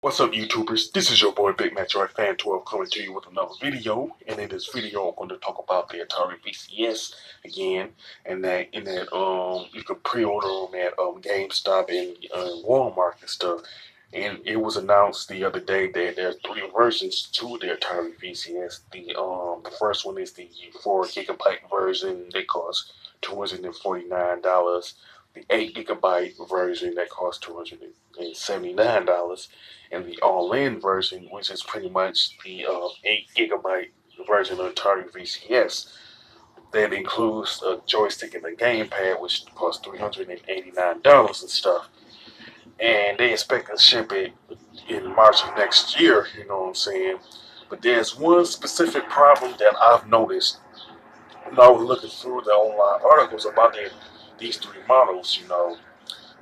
What's up, YouTubers? This is your boy Big Metroid Fan 12 coming to you with another video. And in this video, I'm going to talk about the Atari VCS again, and that you can pre-order them at GameStop and Walmart and stuff. And it was announced the other day that there are three versions to the Atari VCS. The first one is the 4 GB version. They cost $249. The 8 GB version that costs $279, and the all-in version, which is pretty much the 8 GB version of Atari VCS. That includes a joystick and a gamepad, which costs $389 and stuff. And they expect to ship it in March of next year, you know what I'm saying? But there's one specific problem that I've noticed when I was looking through the online articles about these three models,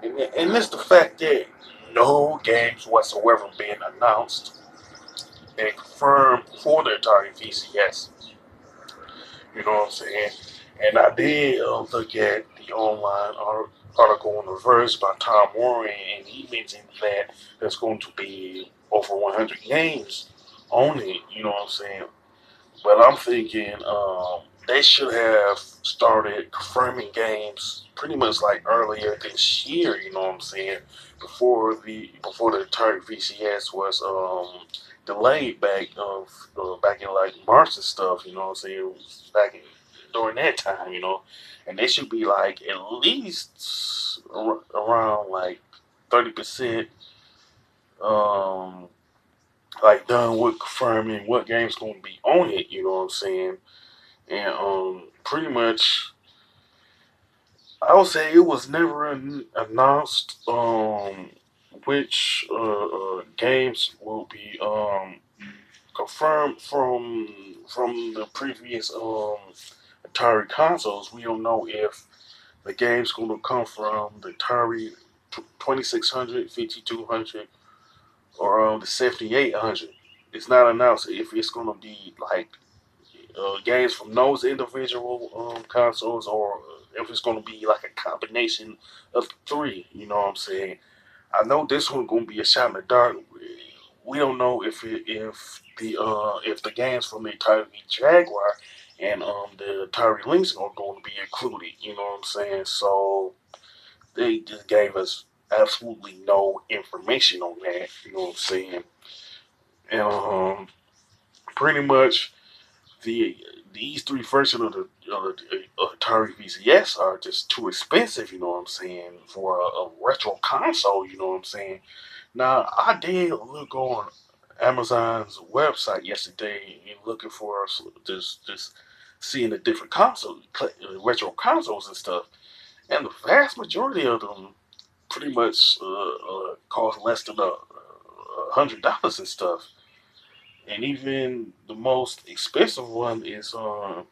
and it's the fact that no games whatsoever being announced and confirmed for the Atari VCS. You know what I'm saying? And I did look at the online article on the Verse by Tom Warren, and he mentioned that there's going to be over 100 games on it. You know what I'm saying? But I'm thinking they should have started confirming games pretty much like earlier this year. You know what I'm saying? Before the Atari VCS was delayed back in like March and stuff. You know what I'm saying? During that time, and they should be like at least around like 30%. Um, like done with confirming what game's going to be on it. You know what I'm saying? And pretty much, I would say it was never announced which games will be confirmed from the previous Atari consoles. We don't know if the game's going to come from the Atari 2600, 5200, or the 7800. It's not announced if it's going to be like games from those individual consoles, or if it's going to be like a combination of the three. You know what I'm saying? I know this one going to be a shot in the dark. We don't know if the games from the Atari Jaguar and the Atari Lynx are going to be included. You know what I'm saying? So they just gave us absolutely no information on that. You know what I'm saying? And pretty much the these three versions of the Atari VCS are just too expensive, you know what I'm saying, for a retro console, you know what I'm saying. Now, I did look on Amazon's website yesterday and looking for just seeing the different retro consoles and stuff, and the vast majority of them pretty much cost less than $100 and stuff. And even the most expensive one is uh,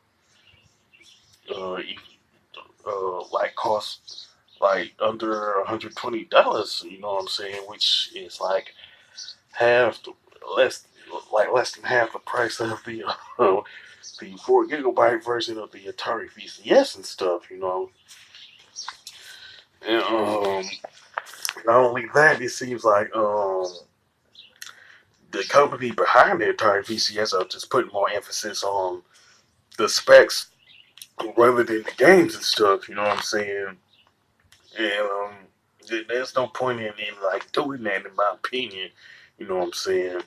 like cost like under $120. You know what I'm saying? Which is like half the less less than half the price of the 4 GB version of the Atari VCS and stuff. And not only that, it seems like the company behind the Atari VCS are just putting more emphasis on the specs rather than the games and stuff. You know what I'm saying? And there's no point in like doing that, in my opinion. You know what I'm saying?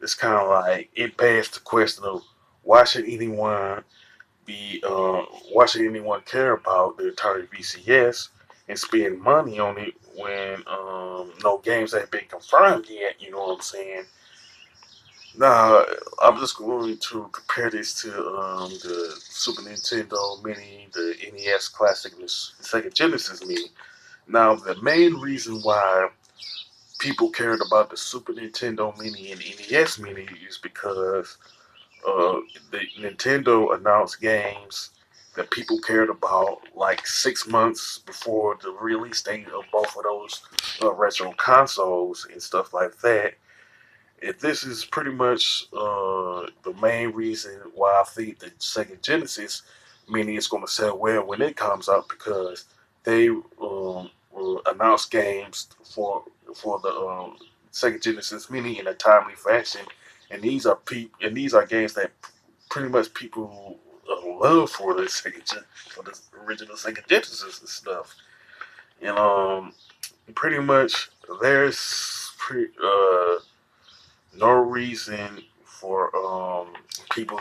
It's kind of like it begs the question of why should anyone why should anyone care about the Atari VCS and spend money on it when no games have been confirmed yet? You know what I'm saying? Now, I'm just going to compare this to the Super Nintendo Mini, the NES Classic, and the Sega Genesis Mini. Now, the main reason why people cared about the Super Nintendo Mini and NES Mini is because the Nintendo announced games that people cared about like 6 months before the release date of both of those retro consoles and stuff like that. If this is pretty much the main reason why I think the Sega Genesis Mini is going to sell well when it comes out, because they announce games for the Sega Genesis Mini in a timely fashion, and these are games that pretty much people love for the for the original Sega Genesis and stuff. And pretty much there's no reason for people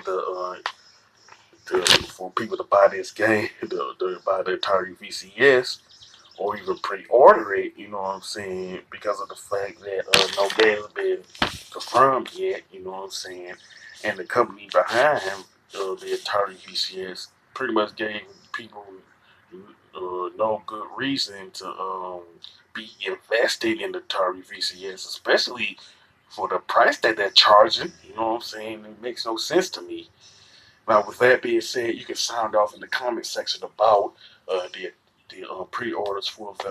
for people to buy this game, to buy the Atari VCS, or even pre-order it. You know what I'm saying? Because of the fact that no game has been confirmed yet. You know what I'm saying? And the company behind the Atari VCS pretty much gave people no good reason to be invested in the Atari VCS, especially for the price that they're charging. You know what I'm saying? It makes no sense to me. Now, with that being said, you can sound off in the comment section about the pre-orders for the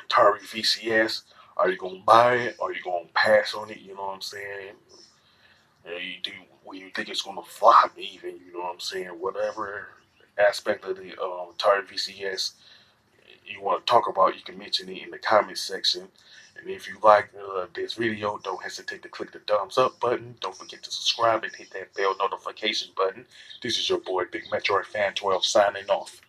Atari VCS. Are you gonna buy it? Are you gonna pass on it? You know what I'm saying? You do when you think it's gonna flop, even. You know what I'm saying? Whatever aspect of the Atari VCS you want to talk about, you can mention it in the comment section. And if you like this video, don't hesitate to click the thumbs up button. Don't forget to subscribe and hit that bell notification button. This is your boy Big Metroid Fan 12 signing off.